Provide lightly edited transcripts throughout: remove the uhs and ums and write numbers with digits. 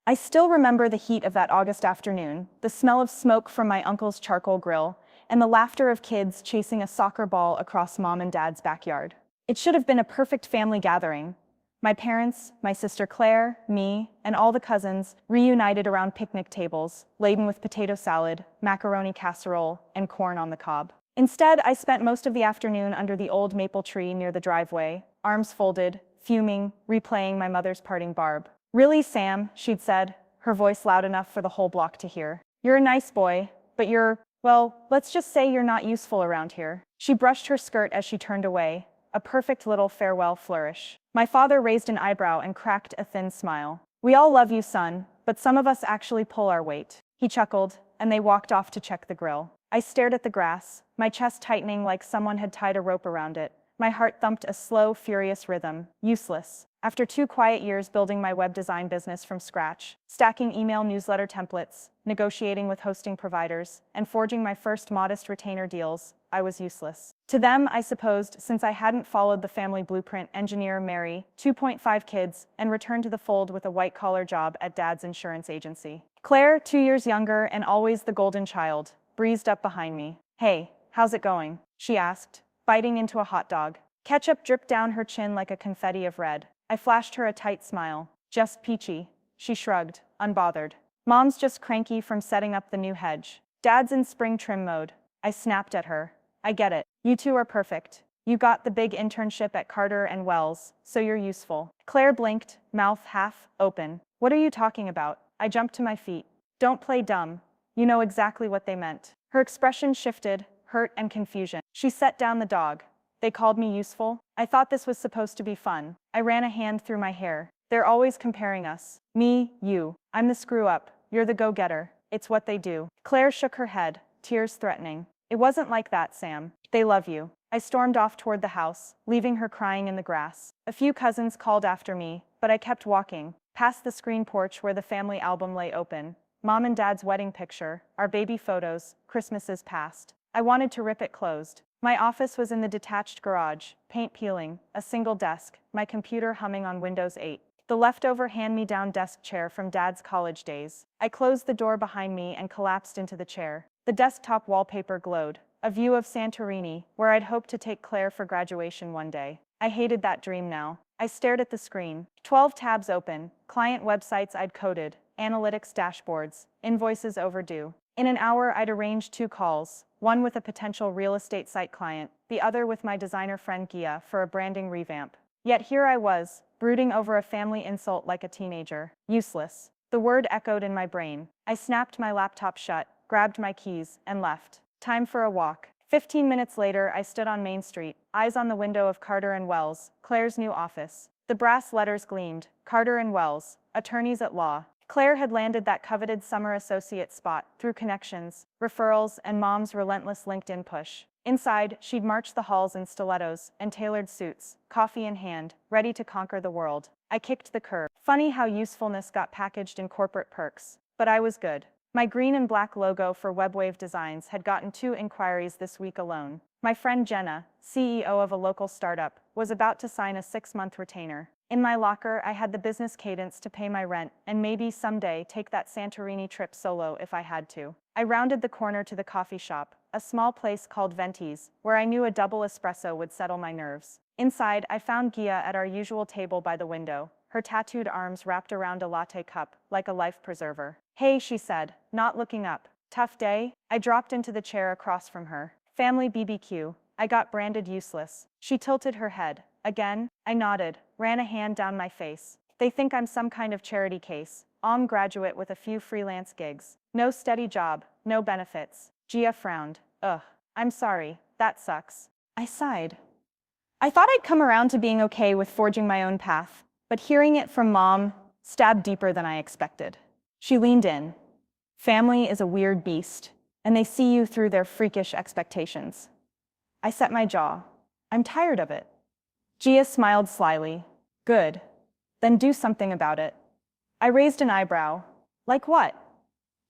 I still remember the heat of that August afternoon, the smell of smoke from my uncle's charcoal grill, and the laughter of kids chasing a soccer ball across Mom and Dad's backyard. It should have been a perfect family gathering. My parents, my sister Claire, me, and all the cousins reunited around picnic tables, laden with potato salad, macaroni casserole, and corn on the cob. Instead, I spent most of the afternoon under the old maple tree near the driveway, arms folded, fuming, replaying my mother's parting barb. "Really, Sam," she'd said, her voice loud enough for the whole block to hear. "You're a nice boy, but well, let's just say you're not useful around here." She brushed her skirt as she turned away, a perfect little farewell flourish. My father raised an eyebrow and cracked a thin smile. "We all love you, son, but some of us actually pull our weight." He chuckled, and they walked off to check the grill. I stared at the grass, my chest tightening like someone had tied a rope around it. My heart thumped a slow, furious rhythm. Useless. After 2 quiet years building my web design business from scratch, stacking email newsletter templates, negotiating with hosting providers, and forging my first modest retainer deals, I was useless. To them, I supposed, since I hadn't followed the family blueprint, engineer, marry, 2.5 kids, and return to the fold with a white-collar job at Dad's insurance agency. Claire, 2 years younger and always the golden child, breezed up behind me. "Hey, how's it going?" she asked, biting into a hot dog. Ketchup dripped down her chin like a confetti of red. I flashed her a tight smile. "Just peachy." She shrugged, unbothered. "Mom's just cranky from setting up the new hedge. Dad's in spring trim mode." I snapped at her. "I get it. You two are perfect. You got the big internship at Carter and Wells, so you're useful." Claire blinked, mouth half open. "What are you talking about?" I jumped to my feet. "Don't play dumb. You know exactly what they meant." Her expression shifted, hurt and confusion. She set down the dog. "They called me useful? I thought this was supposed to be fun." I ran a hand through my hair. "They're always comparing us. Me, you. I'm the screw-up. You're the go-getter. It's what they do." Claire shook her head, tears threatening. "It wasn't like that, Sam. They love you." I stormed off toward the house, leaving her crying in the grass. A few cousins called after me, but I kept walking, past the screen porch where the family album lay open. Mom and Dad's wedding picture, our baby photos, Christmases past. I wanted to rip it closed. My office was in the detached garage, paint peeling, a single desk, my computer humming on Windows 8. The leftover hand-me-down desk chair from Dad's college days. I closed the door behind me and collapsed into the chair. The desktop wallpaper glowed, a view of Santorini, where I'd hoped to take Claire for graduation one day. I hated that dream now. I stared at the screen. 12 tabs open, client websites I'd coded, analytics dashboards, invoices overdue. In an hour, I'd arranged 2 calls, one with a potential real estate site client, the other with my designer friend Gia for a branding revamp. Yet here I was, brooding over a family insult like a teenager. Useless. The word echoed in my brain. I snapped my laptop shut, grabbed my keys, and left. Time for a walk. 15 minutes later, I stood on Main Street, eyes on the window of Carter and Wells, Claire's new office. The brass letters gleamed. Carter and Wells, attorneys at law. Claire had landed that coveted summer associate spot through connections, referrals, and Mom's relentless LinkedIn push. Inside, she'd marched the halls in stilettos and tailored suits, coffee in hand, ready to conquer the world. I kicked the curb. Funny how usefulness got packaged in corporate perks. But I was good. My green and black logo for WebWave Designs had gotten 2 inquiries this week alone. My friend Jenna, CEO of a local startup, was about to sign a 6-month retainer. In my locker, I had the business cadence to pay my rent and maybe someday take that Santorini trip solo if I had to. I rounded the corner to the coffee shop, a small place called Venti's, where I knew a double espresso would settle my nerves. Inside, I found Gia at our usual table by the window, her tattooed arms wrapped around a latte cup, like a life preserver. "Hey," she said, not looking up. "Tough day?" I dropped into the chair across from her. "Family BBQ. I got branded useless." She tilted her head. "Again?" I nodded, ran a hand down my face. "They think I'm some kind of charity case. Graduate with a few freelance gigs. No steady job, no benefits." Gia frowned. "Ugh. I'm sorry. That sucks." I sighed. I thought I'd come around to being okay with forging my own path, but hearing it from Mom stabbed deeper than I expected. She leaned in. "Family is a weird beast, and they see you through their freakish expectations." I set my jaw. "I'm tired of it." Gia smiled slyly. "Good. Then do something about it." I raised an eyebrow. "Like what?"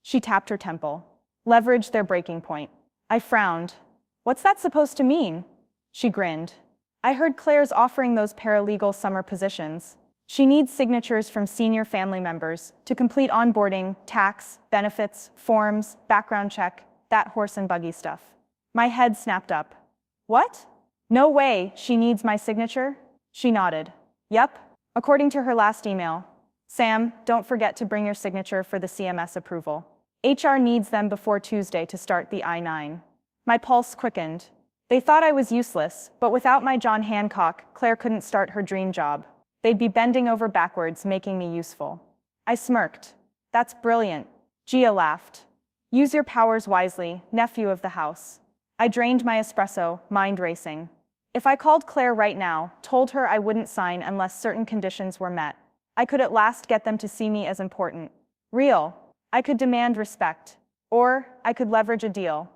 She tapped her temple. "Leverage their breaking point." I frowned. "What's that supposed to mean?" She grinned. "I heard Claire's offering those paralegal summer positions." She needs signatures from senior family members to complete onboarding, tax, benefits, forms, background check, that horse and buggy stuff. My head snapped up. What? No way, she needs my signature? She nodded. Yep, according to her last email. Sam, don't forget to bring your signature for the CMS approval. HR needs them before Tuesday to start the I-9. My pulse quickened. They thought I was useless, but without my John Hancock, Claire couldn't start her dream job. They'd be bending over backwards, making me useful. I smirked. That's brilliant. Gia laughed. Use your powers wisely, nephew of the house. I drained my espresso, mind racing. If I called Claire right now, told her I wouldn't sign unless certain conditions were met, I could at last get them to see me as important. Real. I could demand respect. Or I could leverage a deal.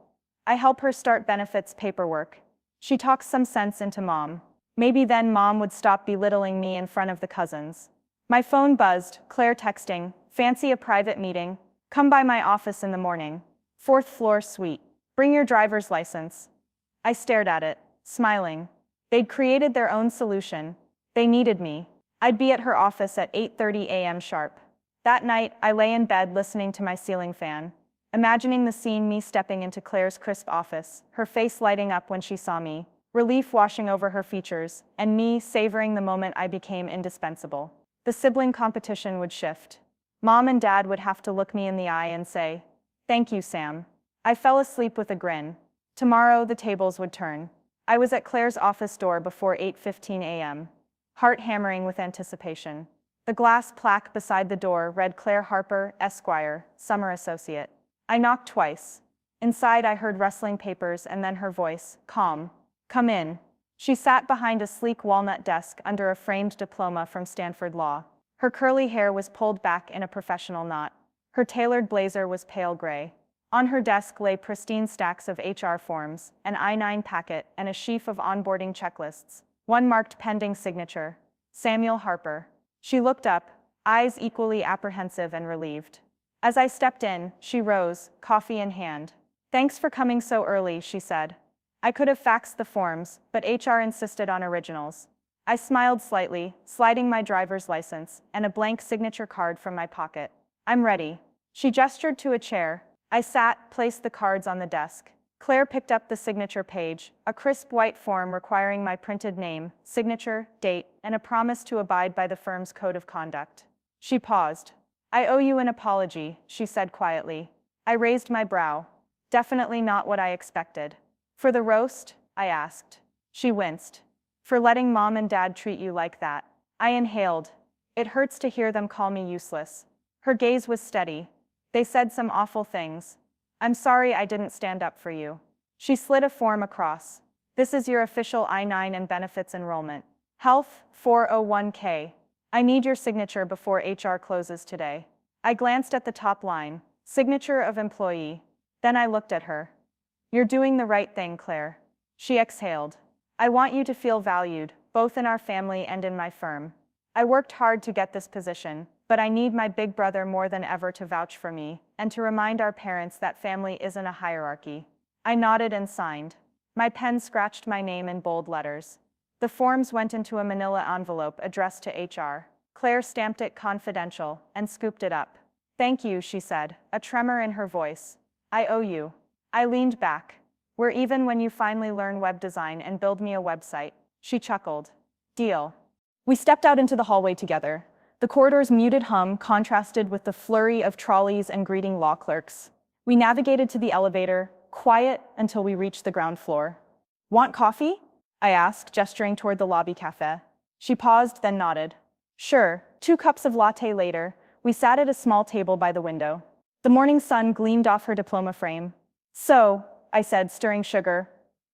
I help her start benefits paperwork. She talks some sense into Mom. Maybe then Mom would stop belittling me in front of the cousins. My phone buzzed, Claire texting, fancy a private meeting, come by my office in the morning. 4th floor suite. Bring your driver's license. I stared at it, smiling. They'd created their own solution. They needed me. I'd be at her office at 8:30 a.m. sharp. That night, I lay in bed listening to my ceiling fan, imagining the scene, me stepping into Claire's crisp office, her face lighting up when she saw me, relief washing over her features, and me savoring the moment I became indispensable. The sibling competition would shift. Mom and Dad would have to look me in the eye and say, "Thank you, Sam." I fell asleep with a grin. Tomorrow, the tables would turn. I was at Claire's office door before 8:15 a.m., heart hammering with anticipation. The glass plaque beside the door read Claire Harper, Esquire, Summer Associate. I knocked twice. Inside, I heard rustling papers and then her voice, calm. Come in. She sat behind a sleek walnut desk under a framed diploma from Stanford Law. Her curly hair was pulled back in a professional knot. Her tailored blazer was pale gray. On her desk lay pristine stacks of HR forms, an I-9 packet, and a sheaf of onboarding checklists. One marked pending signature. Samuel Harper. She looked up, eyes equally apprehensive and relieved. As I stepped in, she rose, coffee in hand. Thanks for coming so early, she said. I could have faxed the forms, but HR insisted on originals. I smiled slightly, sliding my driver's license and a blank signature card from my pocket. I'm ready. She gestured to a chair. I sat, placed the cards on the desk. Claire picked up the signature page, a crisp white form requiring my printed name, signature, date, and a promise to abide by the firm's code of conduct. She paused. I owe you an apology, she said quietly. I raised my brow. Definitely not what I expected. For the roast? I asked. She winced. For letting Mom and Dad treat you like that. I inhaled. It hurts to hear them call me useless. Her gaze was steady. They said some awful things. I'm sorry I didn't stand up for you. She slid a form across. This is your official I-9 and benefits enrollment. Health, 401k. I need your signature before HR closes today. I glanced at the top line. Signature of employee. Then I looked at her. You're doing the right thing, Claire. She exhaled. I want you to feel valued, both in our family and in my firm. I worked hard to get this position, but I need my big brother more than ever to vouch for me, and to remind our parents that family isn't a hierarchy. I nodded and signed. My pen scratched my name in bold letters. The forms went into a manila envelope addressed to HR. Claire stamped it confidential and scooped it up. Thank you, she said, a tremor in her voice. I owe you. I leaned back. We're even when you finally learn web design and build me a website. She chuckled. Deal. We stepped out into the hallway together. The corridor's muted hum contrasted with the flurry of trolleys and greeting law clerks. We navigated to the elevator, quiet until we reached the ground floor. Want coffee? I asked, gesturing toward the lobby cafe. She paused, then nodded. Sure. 2 cups of latte later, we sat at a small table by the window. The morning sun gleamed off her diploma frame. So, I said, stirring sugar,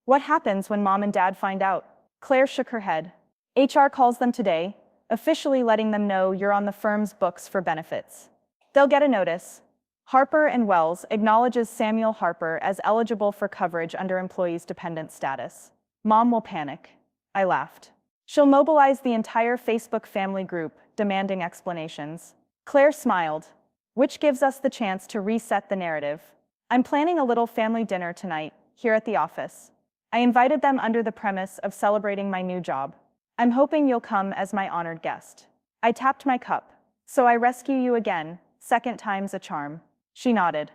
what happens when Mom and Dad find out? Claire shook her head. HR calls them today, officially letting them know you're on the firm's books for benefits. They'll get a notice. Harper and Wells acknowledges Samuel Harper as eligible for coverage under employees' dependent status. Mom will panic. I laughed. She'll mobilize the entire Facebook family group, demanding explanations. Claire smiled, which gives us the chance to reset the narrative. I'm planning a little family dinner tonight, here at the office. I invited them under the premise of celebrating my new job. I'm hoping you'll come as my honored guest. I tapped my cup. So I rescue you again, second time's a charm. She nodded.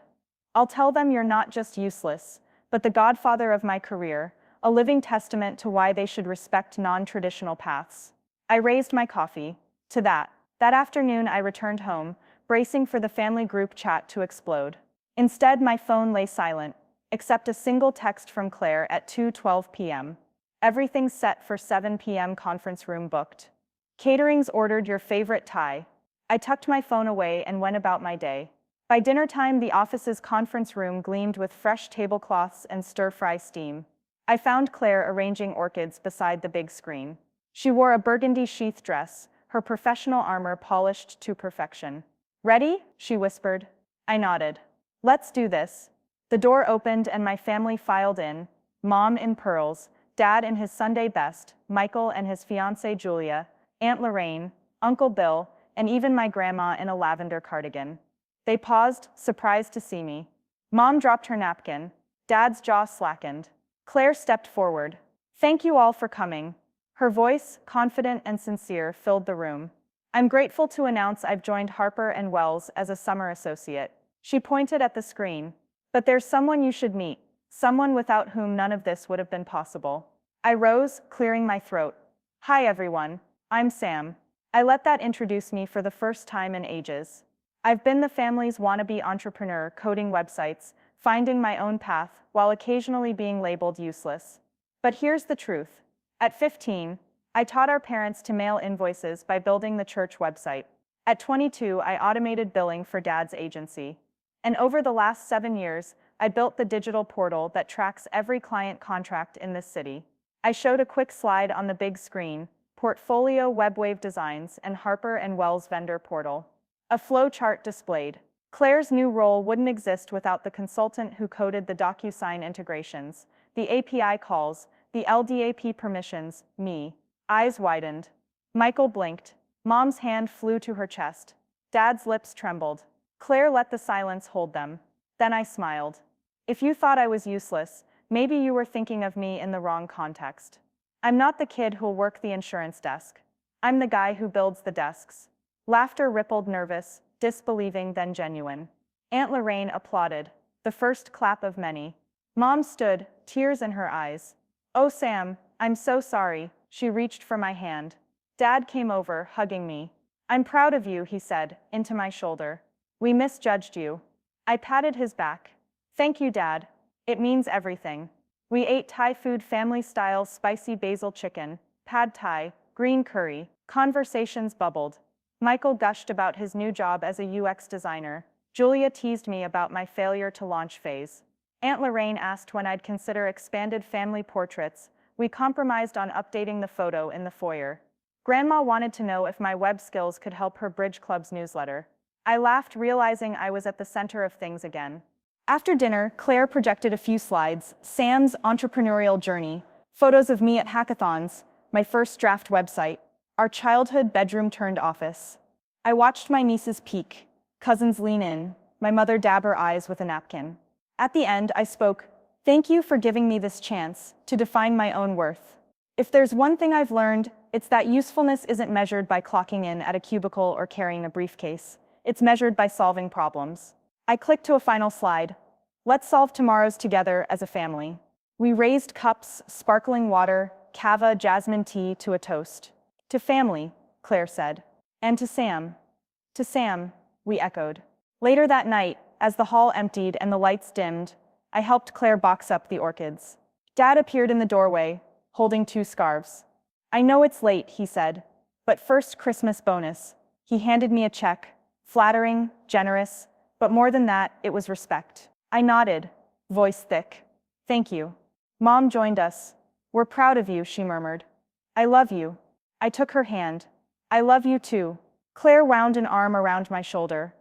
I'll tell them you're not just useless, but the godfather of my career, a living testament to why they should respect non-traditional paths. I raised my coffee. To that. That afternoon I returned home, bracing for the family group chat to explode. Instead, my phone lay silent, except a single text from Claire at 2:12 p.m. Everything's set for 7 p.m. conference room booked. Catering's ordered your favorite Thai. I tucked my phone away and went about my day. By dinner time, the office's conference room gleamed with fresh tablecloths and stir-fry steam. I found Claire arranging orchids beside the big screen. She wore a burgundy sheath dress, her professional armor polished to perfection. Ready? She whispered. I nodded. Let's do this. The door opened and my family filed in, Mom in pearls, Dad in his Sunday best, Michael and his fiancée Julia, Aunt Lorraine, Uncle Bill, and even my grandma in a lavender cardigan. They paused, surprised to see me. Mom dropped her napkin. Dad's jaw slackened. Claire stepped forward. Thank you all for coming. Her voice, confident and sincere, filled the room. I'm grateful to announce I've joined Harper & Wells as a summer associate. She pointed at the screen. But there's someone you should meet, someone without whom none of this would have been possible. I rose, clearing my throat. Hi everyone, I'm Sam. I let that introduce me for the first time in ages. I've been the family's wannabe entrepreneur coding websites, finding my own path, while occasionally being labeled useless. But here's the truth. At 15, I taught our parents to mail invoices by building the church website. At 22, I automated billing for Dad's agency. And over the last 7 years, I built the digital portal that tracks every client contract in this city. I showed a quick slide on the big screen, portfolio WebWave designs and Harper & Wells vendor portal. A flow chart displayed. Claire's new role wouldn't exist without the consultant who coded the DocuSign integrations, the API calls, the LDAP permissions, me. Eyes widened. Michael blinked. Mom's hand flew to her chest. Dad's lips trembled. Claire let the silence hold them. Then I smiled. If you thought I was useless, maybe you were thinking of me in the wrong context. I'm not the kid who'll work the insurance desk. I'm the guy who builds the desks. Laughter rippled, nervous, disbelieving, then genuine. Aunt Lorraine applauded, the first clap of many. Mom stood, tears in her eyes. Oh, Sam, I'm so sorry. She reached for my hand. Dad came over, hugging me. I'm proud of you, he said, into my shoulder. We misjudged you. I patted his back. Thank you, Dad. It means everything. We ate Thai food, family-style spicy basil chicken, pad Thai, green curry. Conversations bubbled. Michael gushed about his new job as a UX designer. Julia teased me about my failure to launch phase. Aunt Lorraine asked when I'd consider expanded family portraits. We compromised on updating the photo in the foyer. Grandma wanted to know if my web skills could help her Bridge Club's newsletter. I laughed, realizing I was at the center of things again. After dinner, Claire projected a few slides, Sam's entrepreneurial journey, photos of me at hackathons, my first draft website, our childhood bedroom turned office. I watched my nieces peek, cousins lean in, my mother dab her eyes with a napkin. At the end, I spoke, "Thank you for giving me this chance to define my own worth. If there's one thing I've learned, it's that usefulness isn't measured by clocking in at a cubicle or carrying a briefcase. It's measured by solving problems." I clicked to a final slide. Let's solve tomorrow's together as a family. We raised cups, sparkling water, cava, jasmine tea to a toast. To family, Claire said. And to Sam. To Sam, we echoed. Later that night, as the hall emptied and the lights dimmed, I helped Claire box up the orchids. Dad appeared in the doorway, holding 2 scarves. I know it's late, he said, but first Christmas bonus. He handed me a check, flattering, generous, but more than that, it was respect. I nodded, voice thick. Thank you. Mom joined us. We're proud of you, she murmured. I love you. I took her hand. I love you too. Claire wound an arm around my shoulder.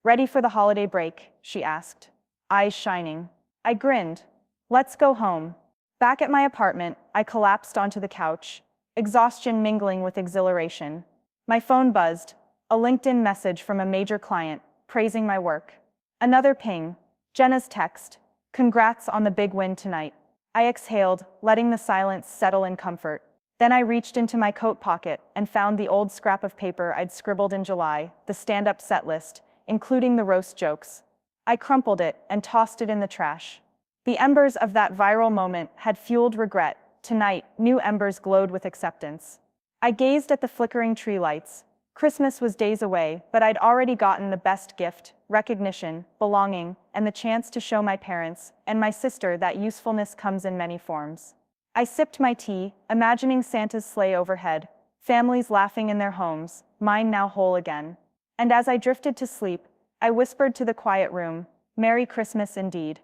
Ready for the holiday break? She asked, eyes shining. I grinned. Let's go home. Back at my apartment, I collapsed onto the couch, exhaustion mingling with exhilaration. My phone buzzed, a LinkedIn message from a major client, praising my work. Another ping, Jenna's text, congrats on the big win tonight. I exhaled, letting the silence settle in comfort. Then I reached into my coat pocket and found the old scrap of paper I'd scribbled in July, the stand-up set list, including the roast jokes. I crumpled it and tossed it in the trash. The embers of that viral moment had fueled regret. Tonight, new embers glowed with acceptance. I gazed at the flickering tree lights. Christmas was days away, but I'd already gotten the best gift: recognition, belonging, and the chance to show my parents and my sister that usefulness comes in many forms. I sipped my tea, imagining Santa's sleigh overhead, families laughing in their homes, mine now whole again. And as I drifted to sleep, I whispered to the quiet room, "Merry Christmas indeed."